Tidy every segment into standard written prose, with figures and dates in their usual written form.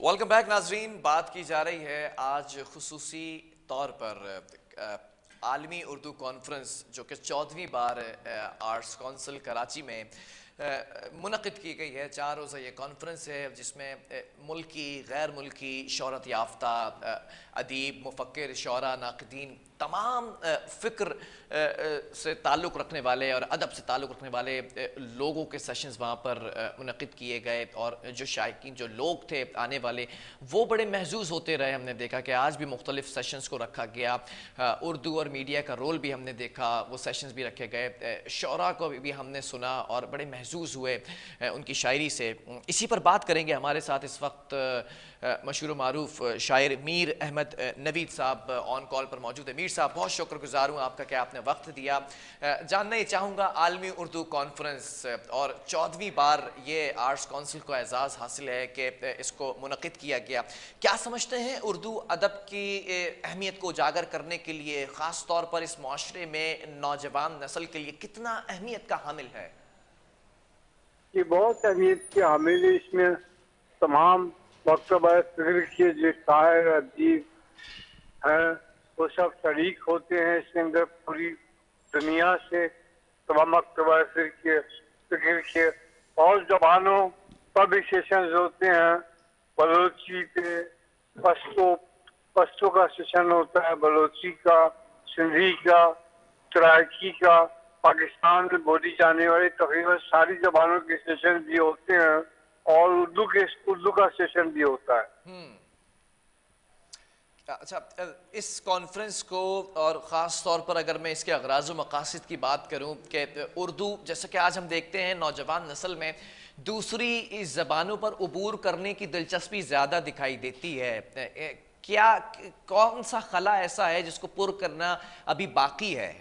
Welcome back नाजरीन। बात की जा रही है आज खुसूसी तौर पर आलमी उर्दू कॉन्फ्रेंस जो कि 14वीं बार आर्ट्स काउंसिल कराची में मुनक़िद की गई है। 4 रोज़ा ये कॉन्फ्रेंस है जिसमें मुल्की गैर मुल्की शोहरत याफ्ता अदीब मुफ़क्किर शोरा नाक़दीन तमाम फ़िक्र से ताल्लुक़ रखने वाले और अदब से ताल्लुक़ रखने वाले लोगों के सेशंस वहाँ पर मुनक़िद किए गए और जो शायकीन जो लोग थे आने वाले वो बड़े महजूज़ होते रहे। हमने देखा कि आज भी मुख्तलिफ़ सेशंस को रखा गया, उर्दू और मीडिया का रोल भी हमने देखा, वो सेशंस भी रखे गए, शोरा को भी हमने सुना और बड़े महजूज़ हुए उनकी शायरी से। इसी पर बात करेंगे। हमारे साथ इस वक्त मशहूर मारूफ शायर मीर अहमद नवीद साहब ऑन कॉल पर मौजूद है। मीर साहब, बहुत शुक्रगुजार हूँ आपका कि आपने वक्त दिया। जानना ही चाहूँगा आलमी उर्दू कॉन्फ्रेंस और 14वीं बार ये आर्ट्स काउंसिल को एजाज़ हासिल है कि इसको मुनक़िद किया गया। क्या समझते हैं उर्दू अदब की अहमियत को उजागर करने के लिए ख़ास तौर पर इस माशरे में नौजवान नस्ल के लिए कितना अहमियत का हामिल है? ये बहुत अहमियत की हामिल है। इसमें तमाम मकतबा फ़िक्र के जो शायर अदीब हैं वो सब शरीक होते हैं इसके अंदर। पूरी दुनिया से तमाम मकतबा फ़िक्र के और ज़बानों पर भी सेशन होते हैं। बलोची पे पश्तो का सेशन होता है, बलोची का, सिंधी का, सराइकी का। पाकिस्तान में बोली जाने वाली तकरीबन सारी जबानों के सेशन भी होते हैं और उर्दू का सेशन भी होता है। अच्छा, इस कॉन्फ्रेंस को और ख़ास तौर पर अगर मैं इसके अगराज़ व मकासद की बात करूं कि उर्दू जैसा कि आज हम देखते हैं नौजवान नस्ल में दूसरी ज़बानों पर उबूर करने की दिलचस्पी ज़्यादा दिखाई देती है। क्या कौन सा खला ऐसा है जिसको पुर करना अभी बाकी है?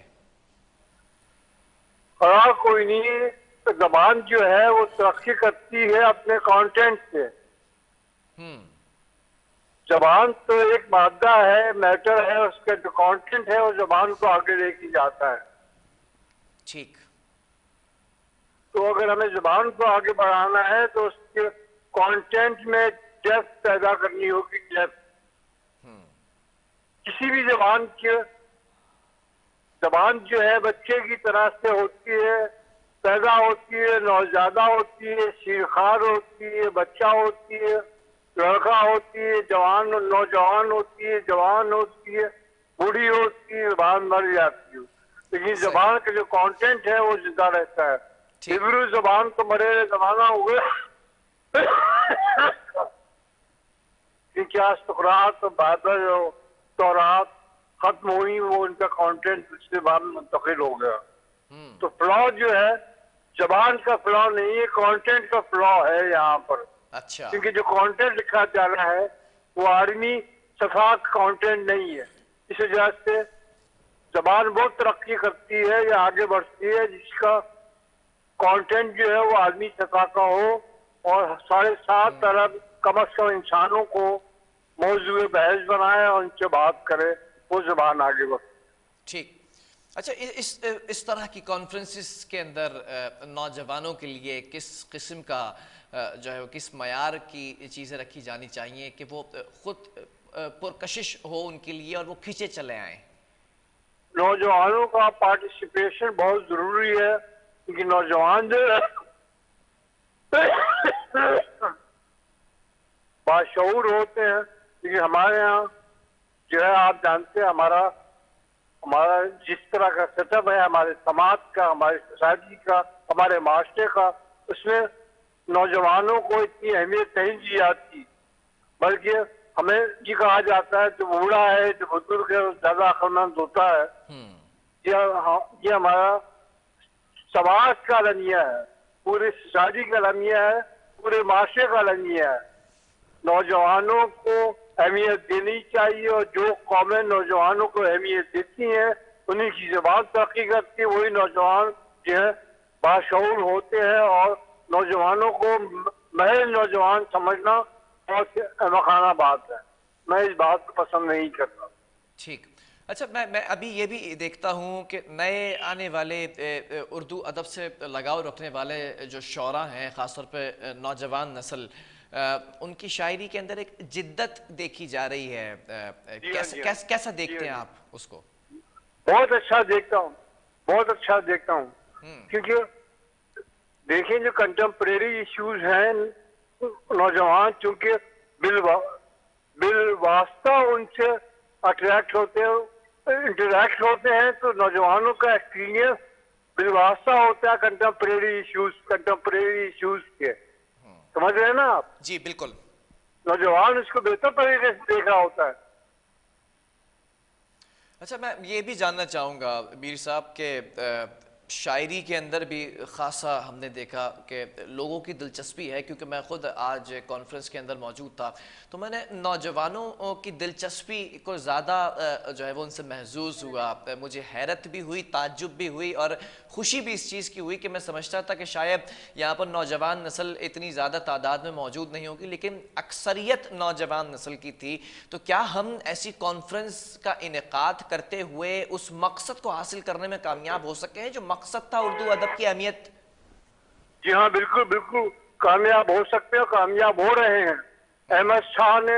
खला कोई नहीं, तो जबान जो है वो तरक्की करती है अपने कंटेंट से। जबान तो एक मादा है, मैटर है, उसका जो कंटेंट है वो जबान को आगे लेके जाता है। ठीक। तो अगर हमें जबान को आगे बढ़ाना है तो उसके कंटेंट में डेप्थ पैदा करनी होगी। डेप्थ किसी भी जबान जो है बच्चे की तरह से होती है, पैदा होती है, नौजादा होती है, शीरखार होती है, बच्चा होती है, लड़का होती है, जवान नौजवान होती है, जवान होती है, बूढ़ी होती है, जबान मर जाती है। लेकिन जबान का जो कंटेंट है वो जिंदा रहता है। हिब्रू जबान तो मरे जमाना हो गया। क्या सुकरात बादल तौरात खत्म हुई, वो उनका कंटेंट पिछले बार में मुंतकिल हो गया। तो फ्लॉ जो है जबान का फ्लॉ नहीं है, कंटेंट का फ्लॉ है यहाँ पर। अच्छा। क्योंकि जो कंटेंट लिखा जा रहा है वो आर्मी शफाक कंटेंट नहीं है। इस वजह से जबान बहुत तरक्की करती है या आगे बढ़ती है जिसका कंटेंट जो है वो आदमी सफा का हो और 7.5 अरब कम अज कम इंसानों को मौजूद बहस बनाए और उनसे बात करे, वो जबान आगे बढ़ती। ठीक। अच्छा, इस तरह की कॉन्फ्रेंसेस के अंदर नौजवानों के लिए किस किस्म का जो है किस मयार की चीज़ें रखी जानी चाहिए कि वो खुद पुरकशिश हो उनके लिए और वो खींचे चले आए? नौजवानों का पार्टिसिपेशन बहुत जरूरी है क्योंकि नौजवान जो है बाशऊर होते हैं। क्योंकि हमारे यहाँ जो है आप जानते हैं हमारा जिस तरह का सेटअप है, हमारे समाज का, हमारी सोसाइटी का, हमारे माशरे का, उसमें नौजवानों को इतनी अहमियत नहीं दी जाती। बल्कि हमें ये कहा जाता है जो बूढ़ा है, जो बुजुर्ग है, वो ज्यादा अक्लमंद होता है। ये हमारा समाज का अलमिया है, पूरे सोसाइटी का अलमिया है, पूरे माशरे का अलमिया है। नौजवानों को अहमियत देनी चाहिए और जो कौमें नौजवानों को अहमियत देती हैं उन्हीं की जबान तरक्की करती है। वही नौजवान जो है बाशऊर होते हैं और नौजवानों को महज नौजवान समझना बहुत अहमकाना बात है। मैं इस बात को पसंद नहीं करता। ठीक। अच्छा, मैं अभी ये भी देखता हूँ कि नए आने वाले उर्दू अदब से लगाव रखने वाले जो शौरा हैं ख़ासतौर पे नौजवान नस्ल, उनकी शायरी के अंदर एक जिद्दत देखी जा रही है। जी हाँ, जी हाँ। कैसा जी देखते हैं हाँ, आप उसको? बहुत अच्छा देखता हूँ, बहुत अच्छा देखता हूँ। क्योंकि देखिए जो कंटेम्प्रेरी इश्यूज हैं, नौजवान चूंकि बिलवा बिलवास्ता उनसे अट्रैक्ट होते हैं, इंटरेक्ट होते हैं, तो नौजवानों का एक्सपीरियंस बिलवास्ता होता है कंटेम्प्रेरी इश्यूज के। समझ रहे हैं ना आप? जी बिल्कुल। नौजवान इसको बेहतर तरीके से देख रहा होता है। अच्छा, मैं ये भी जानना चाहूँगा मीर साहब के शायरी के अंदर भी ख़ासा हमने देखा कि लोगों की दिलचस्पी है, क्योंकि मैं ख़ुद आज कॉन्फ्रेंस के अंदर मौजूद था, तो मैंने नौजवानों की दिलचस्पी को ज़्यादा जो है वो उनसे महसूस हुआ। मुझे हैरत भी हुई, ताज्जुब भी हुई और ख़ुशी भी इस चीज़ की हुई कि मैं समझता था कि शायद यहाँ पर नौजवान नस्ल इतनी ज़्यादा तादाद में मौजूद नहीं होगी, लेकिन अक्सरियत नौजवान नस्ल की थी। तो क्या हम ऐसी कॉन्फ्रेंस का इनेकाद करते हुए उस मकसद को हासिल करने में कामयाब हो सके हैं जो मकसद था उर्दू अदब की अहमियत? जी हाँ, बिल्कुल बिल्कुल कामयाब हो सकते हैं, कामयाब हो रहे हैं। अहमद शाह ने,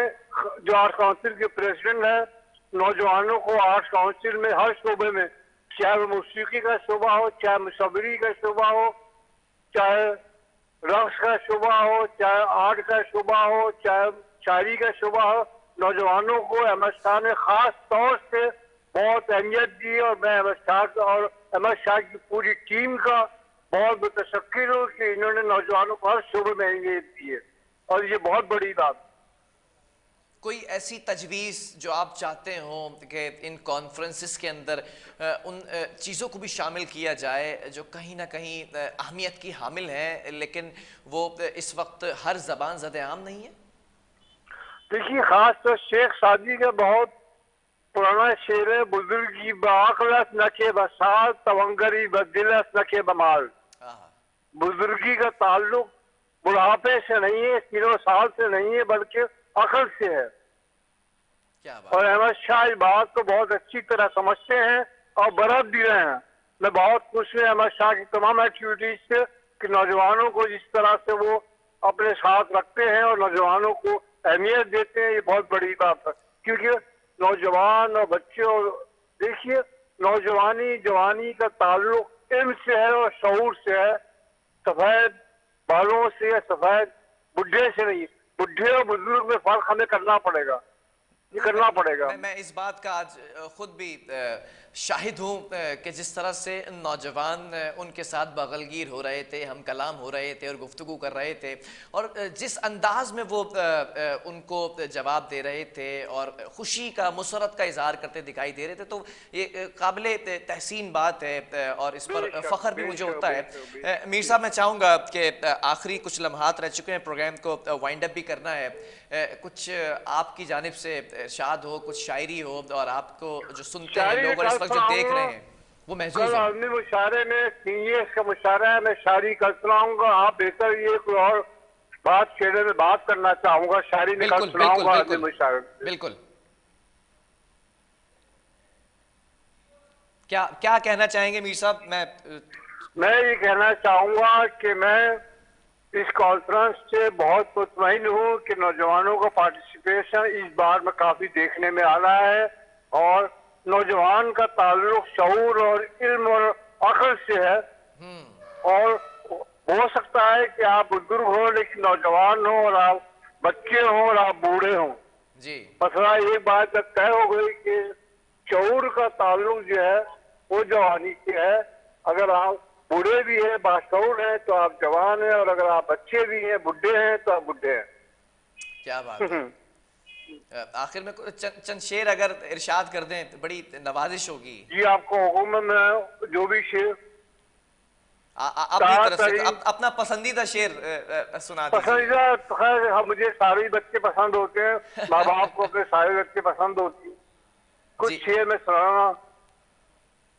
जो आर्ट्स काउंसिल के प्रेसिडेंट है, नौजवानों को आर्ट्स काउंसिल में हर शोबे में, चाहे वो मौसीकी का शोबा हो, चाहे मुसव्वरी का शोबा हो, चाहे रक्स का शोबा हो, चाहे आर्ट का शोबा हो, चाहे शायरी का शोबा हो, नौजवानों को अहमद शाह ने खास तौर से बहुत अहमियत दी। और मैं अहमद शाह और अहमद शाह की पूरी टीम का बहुत मुतशक्किर हूँ कि इन्होंने नौजवानों को हर शोबे में अहमियत दी है, और ये बहुत बड़ी बात। कोई ऐसी तजवीज़ जो आप चाहते हो कि इन कॉन्फ्रेंसेस के अंदर उन चीज़ों को भी शामिल किया जाए जो कहीं ना कहीं अहमियत की हामिल हैं, लेकिन वो इस वक्त हर ज़बान ज़द-ए-आम नहीं है? देखिए, खास तो शेख सादी का बहुत पुराना शेर है, बुजुर्गी बाकलस नके बसाल तवंगरी बदिलस नके बमाल। बुजुर्गी का ताल्लुक बुढ़ापे से नहीं है, किलो साल से नहीं है, बल्कि अकल से है। क्या बात। और अहमद शाह इस बात को बहुत अच्छी तरह समझते हैं और बरत भी रहे हैं। मैं बहुत खुश हूँ अहमद शाह की तमाम एक्टिविटीज से कि नौजवानों को जिस तरह से वो अपने साथ रखते हैं और नौजवानों को अहमियत देते हैं, ये बहुत बड़ी बात है। क्योंकि नौजवान और बच्चे, और देखिए नौजवानी जवानी का ताल्लुक इल्म से है और शऊर से है, सफेद बालों से या सफेद बुढ़े से नहीं। बुढ़े और बुजुर्ग में फर्क हमें करना पड़ेगा, ये करना पड़ेगा। मैं इस बात का आज खुद भी शाहिद हूँ कि जिस तरह से नौजवान उनके साथ बगलगीर हो रहे थे, हम कलाम हो रहे थे और गुफ्तगू कर रहे थे, और जिस अंदाज में वो उनको जवाब दे रहे थे और खुशी का, मुसरत का इजहार करते दिखाई दे रहे थे, तो ये काबिल तहसीन बात है और इस पर फ़ख्र भी मुझे होता है। मीर साहब, मैं चाहूँगा कि आखिरी कुछ लम्हात रह चुके हैं, प्रोग्राम को वाइंड अप भी करना है, कुछ आपकी जानिब से इरशाद हो, कुछ शायरी हो और आपको जो सुनते हैं लोग और इस वक्त जो देख रहे हैं वो महसूस कल हो। आदमी मुशारे में सीनियर्स का मुशारा है, मैं शायरी कर सुनाऊंगा। आप बेहतर ये कोई और बात शेरे में बात करना चाहूंगा, शायरी में कल बिल्कुल सुनाऊंगा बिल्कुल आदमी बिल्कुल मुशारे। बिल्कुल। क्या क्या कहना चाहेंगे मीर साहब? मैं ये कहना चाहूंगा कि मैं इस कॉन्फ्रेंस से बहुत मुतमईन हूँ कि नौजवानों का पार्टिसिपेशन इस बार में काफी देखने में आ रहा है, और नौजवान का ताल्लुक शऊर और इल्म और अक्ल से है। और हो सकता है कि आप बुजुर्ग हो लेकिन नौजवान हो, और आप बच्चे हो और आप बूढ़े हो। जी मसला एक बात तक तय हो गई कि शऊर का ताल्लुक जो है वो जवानी से है। अगर आप बूढ़े भी हैं, बाशऊर हैं, तो आप जवान हैं, और अगर आप बच्चे भी हैं, बुढ़े हैं, तो आप बुढ़े हैं। क्या बात है। आखिर में चंद शेर अगर इरशाद कर दें तो बड़ी नवाजिश होगी। जी, आपको हुकूमत में जो भी शेर अपनी तरफ से अपना पसंदीदा शेर सुना दीजिए। पसंदीदा तो खैर मुझे सारे बच्चे पसंद होते हैं, माँ बाप को अपने सारे बच्चे पसंद होती है। कुछ शेर में सुनाना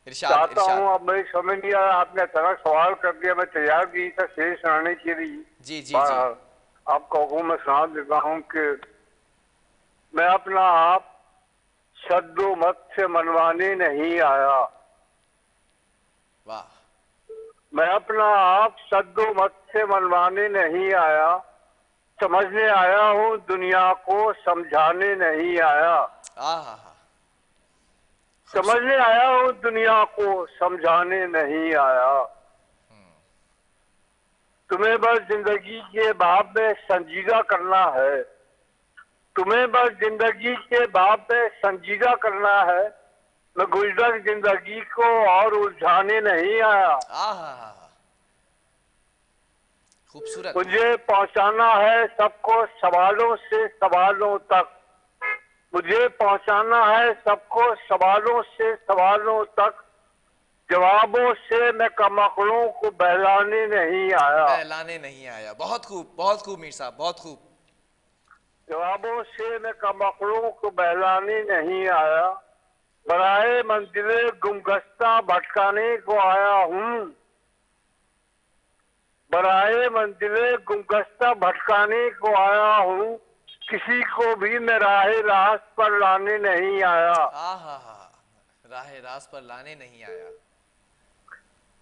चाहता हूँ। अब मेरी समझ नहीं आया, आपने अचानक सवाल कर दिया, मैं तैयार भी था शेर सुनाने के लिए। जी जी जी। आपको हुकूम में सुना देता हूँ कि मैं अपना आप शद्दो मत से मनवाने नहीं आया। वाह। मैं अपना आप शद्दो मत से मनवाने नहीं आया, समझने आया हूँ दुनिया को, समझाने नहीं आया। आहा, समझने आया हूँ दुनिया को, समझाने नहीं आया। तुम्हें बस जिंदगी के भाव में संजीदा करना है, तुम्हें बस जिंदगी के भाव में संजीदा करना है। मैं गुजर जिंदगी को और उलझाने नहीं आया। आहा, खूबसूरत। मुझे पहुंचाना है सबको सवालों से सवालों तक, मुझे पहुंचाना है सबको सवालों से सवालों तक। जवाबों से मैं कमकड़ों को बहलाने नहीं आया। बहलाने नहीं आया। बहुत खूब मीर साहब, बहुत खूब। जवाबों से मैं कमकड़ों को बहलाने नहीं आया। बराए मंजिले गुमगस्ता भटकाने को आया हूँ, बराए मंजिले गुमगस्ता भटकाने को आया हूँ। किसी को भी मैं राहे रास्त पर लाने नहीं आया। आहा, राहे रास पर लाने नहीं आया।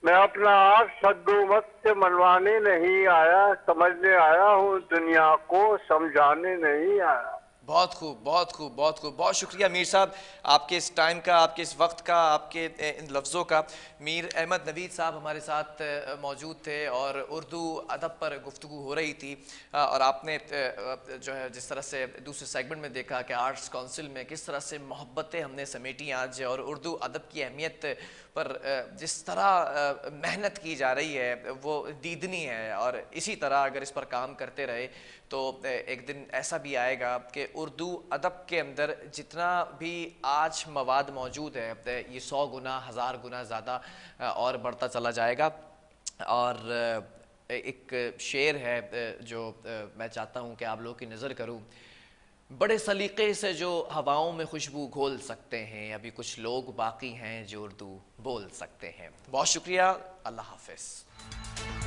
मैं अपना आप सद्दुमत से मनवाने नहीं आया, समझने आया हूँ दुनिया को, समझाने नहीं आया। बहुत खूब, बहुत खूब, बहुत खूब। बहुत शुक्रिया मीर साहब, आपके इस टाइम का, आपके इस वक्त का, आपके इन लफ्ज़ों का। मीर अहमद नवीद साहब हमारे साथ मौजूद थे और उर्दू अदब पर गुफ्तगू हो रही थी। और आपने जो है जिस तरह से दूसरे सेगमेंट में देखा कि आर्ट्स काउंसिल में किस तरह से मोहब्बतें हमने समेटी आज, और उर्दू अदब की अहमियत पर जिस तरह मेहनत की जा रही है वो दीदनी है। और इसी तरह अगर इस पर काम करते रहे तो एक दिन ऐसा भी आएगा कि उर्दू अदब के अंदर जितना भी आज मवाद मौजूद है ये 100 गुना 1000 गुना ज़्यादा और बढ़ता चला जाएगा। और एक शेर है जो मैं चाहता हूँ कि आप लोगों की नज़र करूँ। बड़े सलीक़े से जो हवाओं में खुशबू घोल सकते हैं, अभी कुछ लोग बाकी हैं जो उर्दू बोल सकते हैं। बहुत शुक्रिया, अल्लाह हाफ़िज़।